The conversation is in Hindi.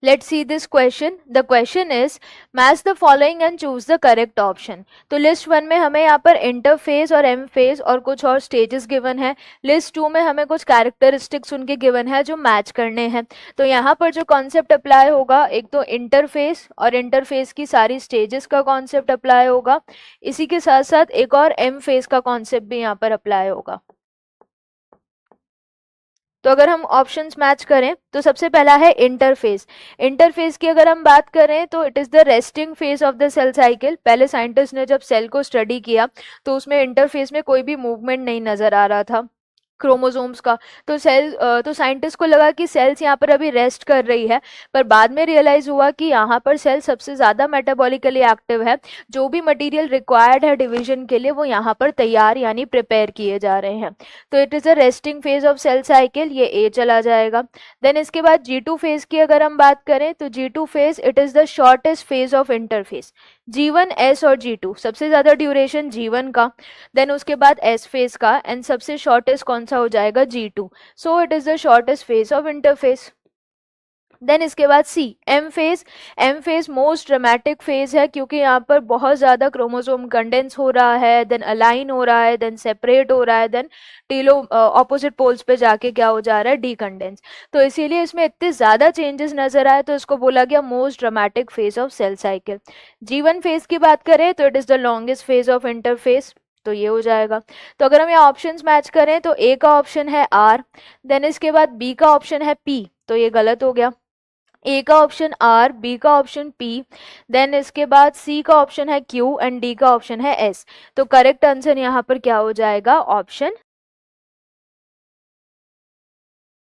Let's see this question. The question is match the following and choose the correct option. तो लिस्ट 1 में हमें यहाँ पर इंटरफेस और एम फेज और कुछ और स्टेजेस गिवन है. लिस्ट 2 में हमें कुछ कैरेक्टरिस्टिक्स उनके गिवन है जो मैच करने हैं. तो यहाँ पर जो कॉन्सेप्ट अप्लाई होगा, एक तो इंटरफेस और इंटरफेस की सारी स्टेजेस का कॉन्सेप्ट अप्लाई होगा. इसी के साथ साथ एक और एम फेज का कॉन्सेप्ट भी यहाँ पर अप्लाई होगा. तो अगर हम ऑप्शंस मैच करें तो सबसे पहला है इंटरफेस. इंटरफेस की अगर हम बात करें तो it is the resting phase of the cell cycle. पहले साइंटिस्ट ने जब सेल को स्टडी किया तो उसमें इंटरफेस में कोई भी मूवमेंट नहीं नजर आ रहा था क्रोमोसोम्स का. तो साइंटिस्ट को लगा कि सेल्स यहाँ पर अभी रेस्ट कर रही है, पर बाद में रियलाइज हुआ कि यहाँ पर सेल सबसे ज़्यादा मेटाबॉलिकली एक्टिव है. जो भी मटेरियल रिक्वायर्ड है डिवीजन के लिए वो यहाँ पर तैयार यानी प्रिपेयर किए जा रहे हैं. तो it is a resting phase of cell cycle, ये ए चला जाएगा. देन इसके बाद G2 फेज की अगर हम बात करें तो G2 phase it is the shortest phase of interface. G1, S और G2 सबसे ज़्यादा ड्यूरेशन G1 का, देन उसके बाद S फेज का, एंड सबसे शॉर्टेस्ट कौन सा हो जाएगा G2. So it is the shortest phase of interphase. Then इसके बाद see M phase. M phase most dramatic phase है क्योंकि यहाँ पर बहुत ज़्यादा क्रोमोसोम कंडेंस हो रहा है, देन अलाइन हो रहा है, देन सेपरेट हो रहा है, देन टीलो ऑपोजिट पोल्स पे जाके क्या हो जा रहा है, डीकंडेंस. तो इसीलिए इसमें इतने ज़्यादा चेंजेस नजर आए तो इसको बोला गया most dramatic phase of cell cycle. G1 phase की बात करें तो it is the longest phase of interphase, तो ये हो जाएगा. तो अगर हम यहाँ ऑप्शंस मैच करें तो ए का ऑप्शन है आर, देन इसके बाद बी का ऑप्शन है पी, तो ये गलत हो गया. ए का ऑप्शन आर, बी का ऑप्शन पी, देन इसके बाद सी का ऑप्शन है क्यू एंड डी का ऑप्शन है एस. तो करेक्ट आंसर यहाँ पर क्या हो जाएगा, ऑप्शन